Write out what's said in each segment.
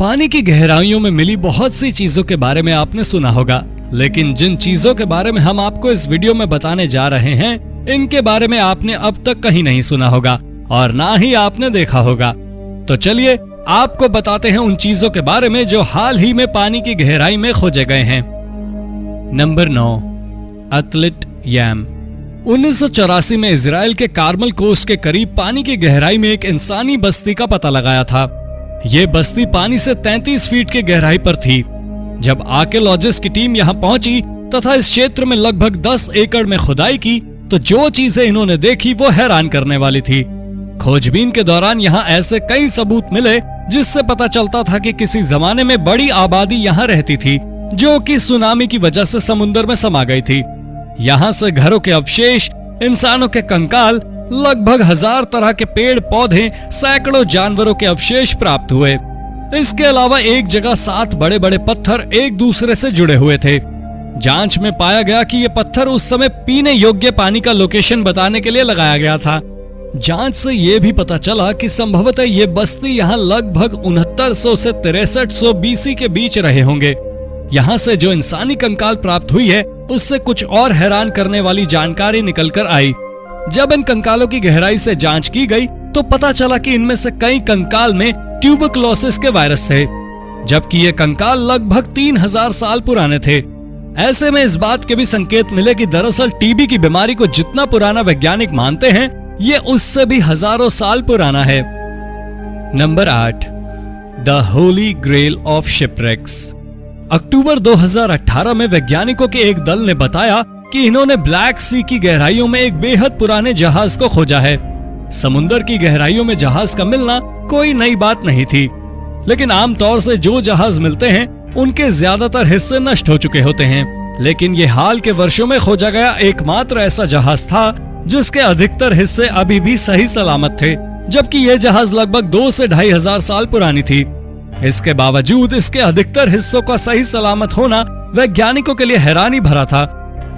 पानी की गहराइयों में मिली बहुत सी चीजों के बारे में आपने सुना होगा, लेकिन जिन चीजों के बारे में हम आपको इस वीडियो में बताने जा रहे हैं, इनके बारे में आपने अब तक कहीं नहीं सुना होगा और ना ही आपने देखा होगा। तो चलिए आपको बताते हैं उन चीजों के बारे में जो हाल ही में पानी की गहराई में खोजे गए हैं। नंबर 9, एथलीट यम। 1984 में इजराइल के कार्मल कोस्ट के करीब पानी की गहराई में एक इंसानी बस्ती का पता लगाया था। ये बस्ती पानी से 33 फीट की गहराई पर थी। जब आर्कियोलॉजिस्ट की टीम यहां पहुंची तथा इस क्षेत्र में लगभग 10 एकड़ में खुदाई की, तो जो चीजें इन्होंने देखी वो हैरान करने वाली थी। खोजबीन के दौरान यहाँ ऐसे कई सबूत मिले जिससे पता चलता था कि किसी जमाने में बड़ी आबादी यहाँ रहती थी, जो कि सुनामी की वजह से समुद्र में समा गई थी। यहाँ से घरों के अवशेष, इंसानों के कंकाल, लगभग 1000 तरह के पेड़ पौधे, सैकड़ों जानवरों के अवशेष प्राप्त हुए। इसके अलावा एक जगह 7 बड़े बड़े पत्थर एक दूसरे से जुड़े हुए थे। जांच में पाया गया कि ये पत्थर उस समय पीने योग्य पानी का लोकेशन बताने के लिए लगाया गया था। जांच से ये भी पता चला कि संभवतः ये बस्ती यहाँ लगभग 6900 से 6300 बीसी के बीच रहे होंगे। यहाँ से जो इंसानी कंकाल प्राप्त हुई है, उससे कुछ और हैरान करने वाली जानकारी निकल कर आई। जब इन कंकालों की गहराई से जांच की गई तो पता चला कि इनमें से कई कंकाल में ट्यूबरकुलोसिस के वायरस थे, जबकि ये कंकाल लगभग 3000 साल पुराने थे। ऐसे में इस बात के भी संकेत मिले कि दरअसल टीबी की बीमारी को जितना पुराना वैज्ञानिक मानते हैं, ये उससे भी हजारों साल पुराना है। Number 8, the holy grail of shipwrecks. अक्टूबर 2018 में वैज्ञानिकों के एक दल ने बताया कि इन्होंने ब्लैक सी की गहराइयों में एक बेहद पुराने जहाज को खोजा है। समुद्र की गहराइयों में जहाज का मिलना कोई नई बात नहीं थी, लेकिन आमतौर से जो जहाज मिलते हैं उनके ज्यादातर हिस्से नष्ट हो चुके होते हैं। लेकिन ये हाल के वर्षों में खोजा गया एकमात्र ऐसा जहाज था जिसके अधिकतर हिस्से अभी भी सही सलामत थे, जबकि यह जहाज लगभग 2 से 2500 साल पुरानी थी। इसके बावजूद इसके अधिकतर हिस्सों का सही सलामत होना वैज्ञानिकों के लिए हैरानी भरा था।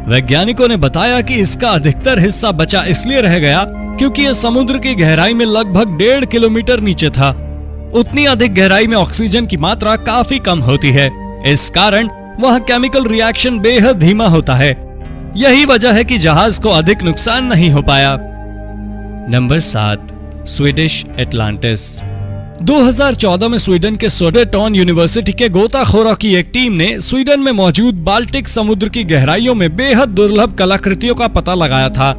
वैज्ञानिकों ने बताया कि इसका अधिकतर हिस्सा बचा इसलिए रह गया क्योंकि यह समुद्र की गहराई में लगभग 1.5 किलोमीटर नीचे था। उतनी अधिक गहराई में ऑक्सीजन की मात्रा काफी कम होती है, इस कारण वह केमिकल रिएक्शन बेहद धीमा होता है। यही वजह है कि जहाज को अधिक नुकसान नहीं हो पाया। Number 7, Swedish Atlantis. 2014 में स्वीडन के सोडेटॉन यूनिवर्सिटी के गोताखोरों की एक टीम ने स्वीडन में मौजूद बाल्टिक समुद्र की गहराइयों में बेहद दुर्लभ कलाकृतियों का पता लगाया था।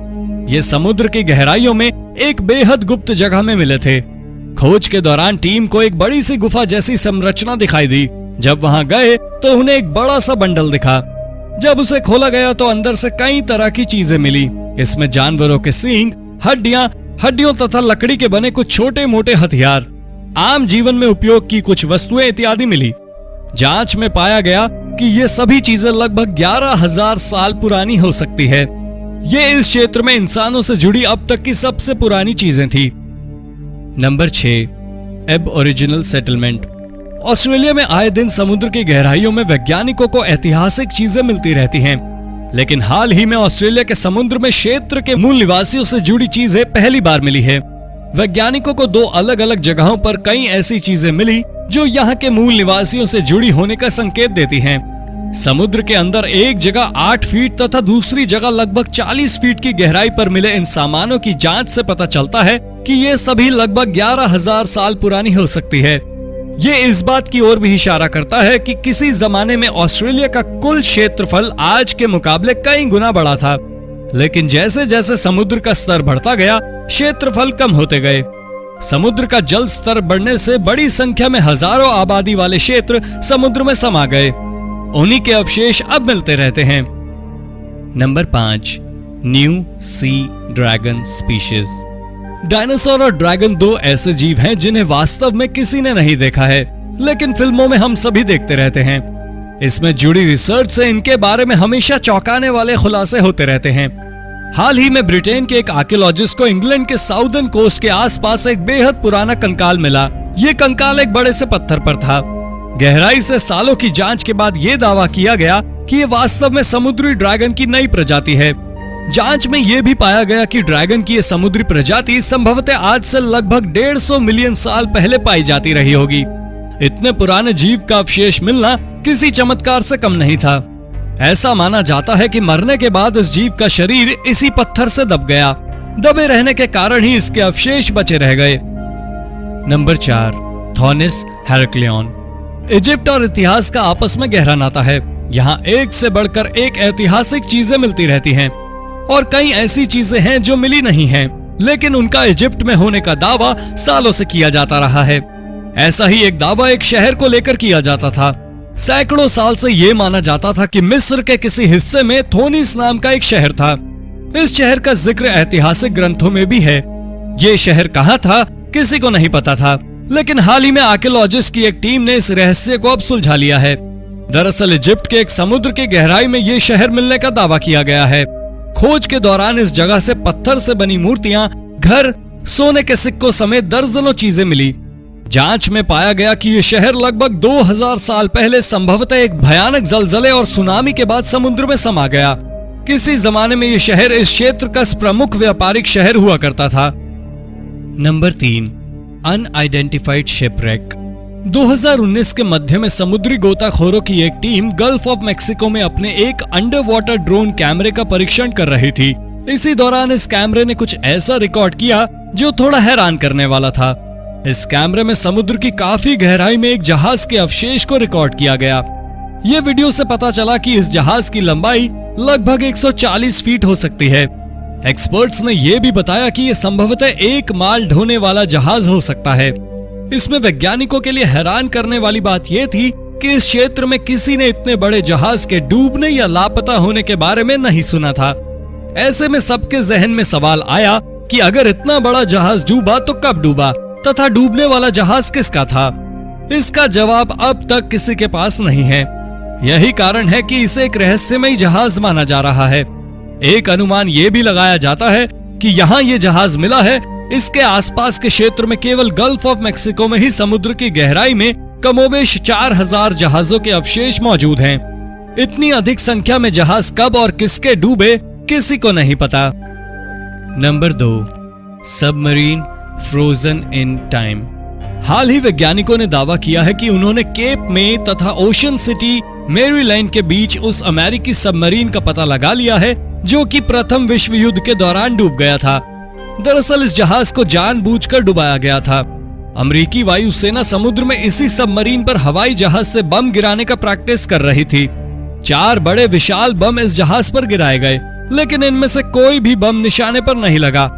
ये समुद्र की गहराइयों में एक बेहद गुप्त जगह में मिले थे। खोज के दौरान टीम को एक बड़ी सी गुफा जैसी संरचना दिखाई दी। जब वहां गए तो उन्हें एक बड़ा सा बंडल दिखा। जब उसे खोला गया तो अंदर से कई तरह की चीजें मिली। इसमें जानवरों के सींग, हड्डियों तथा लकड़ी के बने कुछ छोटे मोटे हथियार, आम जीवन में उपयोग की कुछ वस्तुएं इत्यादि मिली। जांच में पाया गया कि ये सभी चीजें लगभग 11000 साल पुरानी हो सकती है। ये इस क्षेत्र में इंसानों से जुड़ी अब तक की सबसे पुरानी चीजें थी। Number 6, एबओरिजिनल settlement. ऑस्ट्रेलिया में आए दिन समुद्र की गहराइयों में वैज्ञानिकों को ऐतिहासिक चीजें मिलती रहती हैं, लेकिन हाल ही में ऑस्ट्रेलिया के समुद्र में क्षेत्र के मूल निवासियों से जुड़ी चीजें पहली बार मिली है। वैज्ञानिकों को 2 अलग अलग जगहों पर कई ऐसी चीजें मिली जो यहाँ के मूल निवासियों से जुड़ी होने का संकेत देती हैं। समुद्र के अंदर एक जगह 8 फीट तथा दूसरी जगह लगभग 40 फीट की गहराई पर मिले इन सामानों की जांच से पता चलता है कि ये सभी लगभग 11000 साल पुरानी हो सकती है। ये इस बात की ओर भी इशारा करता है कि किसी जमाने में ऑस्ट्रेलिया का कुल क्षेत्रफल आज के मुकाबले कई गुना बड़ा था, लेकिन जैसे जैसे समुद्र का स्तर बढ़ता गया, क्षेत्रफल कम होते गए। समुद्र का जल स्तर बढ़ने से बड़ी संख्या में हजारों आबादी वाले क्षेत्र समुद्र में समा गए। उन्हीं के अवशेष अब मिलते रहते हैं। Number 5, new sea dragon species. Dinosaur और ड्रैगन 2 ऐसे जीव हैं जिन्हें वास्तव में किसी ने नहीं देखा है, लेकिन फिल्मों में हम सभी देखते रहते हैं। इसमें जुड़ी रिसर्च से इनके बारे में हमेशा चौंकाने वाले खुलासे होते रहते हैं। हाल ही में ब्रिटेन के एक आर्कियोलॉजिस्ट को इंग्लैंड के साउदर्न कोस्ट के आसपास एक बेहद पुराना कंकाल मिला। ये कंकाल एक बड़े से पत्थर पर था। गहराई से सालों की जांच के बाद ये दावा किया गया कि ये वास्तव में समुद्री ड्रैगन की नई प्रजाति है। जांच में यह भी पाया गया कि ड्रैगन की ये समुद्री प्रजाति संभवतः आज से लगभग 150 मिलियन साल पहले पाई जाती रही होगी। इतने पुराने जीव का अवशेष मिलना किसी चमत्कार से कम नहीं था। ऐसा माना जाता है कि मरने के बाद इस जीव का शरीर इसी पत्थर से दब गया। दबे रहने के कारण ही इसके अवशेष बचे रह गए। नंबर 4, थॉनिस हेराक्लियन। इजिप्ट और इतिहास का आपस में गहरा नाता है। यहाँ एक से बढ़कर एक ऐतिहासिक चीजें मिलती रहती हैं और कई ऐसी चीजें हैं जो मिली नहीं हैं, लेकिन उनका इजिप्ट में होने का दावा सालों से किया जाता रहा है। ऐसा ही एक दावा एक शहर को लेकर किया जाता था। सैकड़ों साल से ये माना जाता था कि मिस्र के किसी हिस्से में थोनिस नाम का एक शहर था। इस शहर का जिक्र ऐतिहासिक ग्रंथों में भी है। ये शहर कहाँ था किसी को नहीं पता था, लेकिन हाल ही में आर्कियोलॉजिस्ट की एक टीम ने इस रहस्य को अब सुलझा लिया है। दरअसल इजिप्ट के एक समुद्र की गहराई में ये शहर मिलने का दावा किया गया है। खोज के दौरान इस जगह से पत्थर से बनी मूर्तियां, घर, सोने के सिक्कों समेत दर्जनों चीजें मिली। जांच में पाया गया कि यह शहर लगभग 2000 साल पहले संभवतः एक भयानक जलजले और सुनामी के बाद समुद्र में समा गया। किसी जमाने में यह शहर इस क्षेत्र का प्रमुख व्यापारिक शहर हुआ करता था। Number 3, unidentified shipwreck. 2019 के मध्य में समुद्री गोताखोरों की एक टीम गल्फ ऑफ मेक्सिको में अपने एक अंडर वाटर ड्रोन कैमरे का परीक्षण कर रही थी। इसी दौरान इस कैमरे ने कुछ ऐसा रिकॉर्ड किया जो थोड़ा हैरान करने वाला था। इस कैमरे में समुद्र की काफी गहराई में एक जहाज के अवशेष को रिकॉर्ड किया गया। ये वीडियो से पता चला कि इस जहाज की लंबाई लगभग 140 फीट हो सकती है। एक्सपर्ट्स ने यह भी बताया कि यह संभवतः एक माल ढोने वाला जहाज हो सकता है। इसमें वैज्ञानिकों के लिए हैरान करने वाली बात यह थी कि इस क्षेत्र में किसी ने इतने बड़े जहाज के डूबने या लापता होने के बारे में नहीं सुना था। ऐसे में सबके जहन में सवाल आया कि अगर इतना बड़ा जहाज डूबा तो कब डूबा तथा डूबने वाला जहाज किसका था। इसका जवाब अब तक किसी के पास नहीं है। यही कारण है कि इसे एक रहस्यमयी जहाज माना जा रहा है। एक अनुमान यह भी लगाया जाता है कि यहाँ ये जहाज मिला है, इसके आसपास के क्षेत्र में केवल गल्फ ऑफ मेक्सिको में ही समुद्र की गहराई में कमोबेश 4000 जहाजों के अवशेष मौजूद हैं। इतनी अधिक संख्या में जहाज कब और किसके डूबे किसी को नहीं पता। Number 2, submarine frozen in time. हाल ही वैज्ञानिकों ने दावा किया है कि उन्होंने केप में तथा ओशन सिटी मैरीलैंड के बीच उस अमेरिकी सबमरीन का पता लगा लिया है जो कि प्रथम विश्व युद्ध के दौरान डूब गया था। दरअसल इस जहाज को जानबूझकर डुबाया गया था। अमेरिकी वायुसेना समुद्र में इसी सबमरीन पर हवाई जहाज से बम गिराने का प्रैक्टिस कर रही थी। 4 बड़े विशाल बम इस जहाज पर गिराए गए, लेकिन इनमें से कोई भी बम निशाने पर नहीं लगा।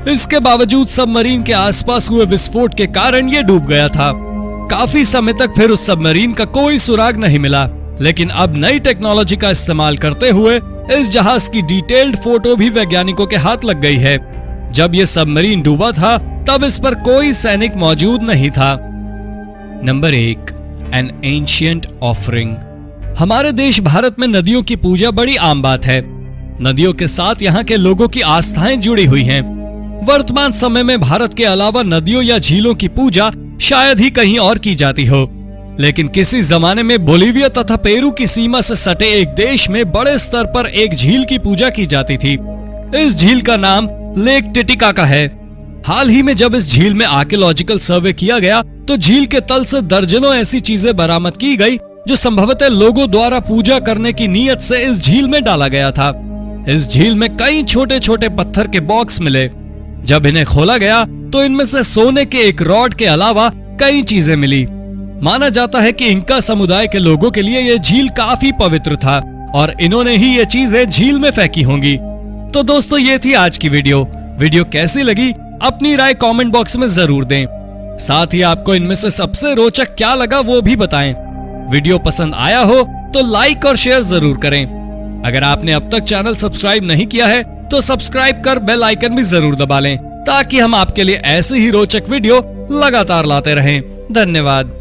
इसके बावजूद सबमरीन के आसपास हुए विस्फोट के कारण यह डूब गया था। काफी समय तक फिर उस सबमरीन का कोई सुराग नहीं मिला, लेकिन अब नई टेक्नोलॉजी का इस्तेमाल करते हुए इस जहाज की डिटेल्ड फोटो भी वैज्ञानिकों के हाथ लग गई है। जब यह सबमरीन डूबा था तब इस पर कोई सैनिक मौजूद नहीं था। Number 1, N ancient offering. हमारे देश भारत में नदियों की पूजा बड़ी आम बात है। नदियों के साथ यहाँ के लोगों की आस्थाएं जुड़ी हुई हैं। वर्तमान समय में भारत के अलावा नदियों या झीलों की पूजा शायद ही कहीं और की जाती हो, लेकिन किसी जमाने में बोलिविया तथा पेरू की सीमा से सटे एक देश में बड़े स्तर पर एक झील की पूजा की जाती थी। इस झील का नाम लेक टिटिकाका है। हाल ही में जब इस झील में आर्कियोलॉजिकल सर्वे किया गया तो झील के तल से दर्जनों ऐसी चीजें बरामद की गई जो संभवतः लोगों द्वारा पूजा करने की नीयत से इस झील में डाला गया था। इस झील में कई छोटे छोटे पत्थर के बॉक्स मिले। जब इन्हें खोला गया तो इनमें से सोने के एक रॉड के अलावा कई चीजें मिली। माना जाता है कि इंका समुदाय के लोगों के लिए यह झील काफी पवित्र था और इन्होंने ही ये चीजें झील में फेंकी होंगी। तो दोस्तों ये थी आज की वीडियो कैसी लगी अपनी राय कमेंट बॉक्स में जरूर दें। साथ ही आपको इनमें से सबसे रोचक क्या लगा वो भी बताएं। वीडियो पसंद आया हो तो लाइक और शेयर जरूर करें। अगर आपने अब तक चैनल सब्सक्राइब नहीं किया है तो सब्सक्राइब कर बेल आइकन भी जरूर दबा लें ताकि हम आपके लिए ऐसे ही रोचक वीडियो लगातार लाते रहें। धन्यवाद।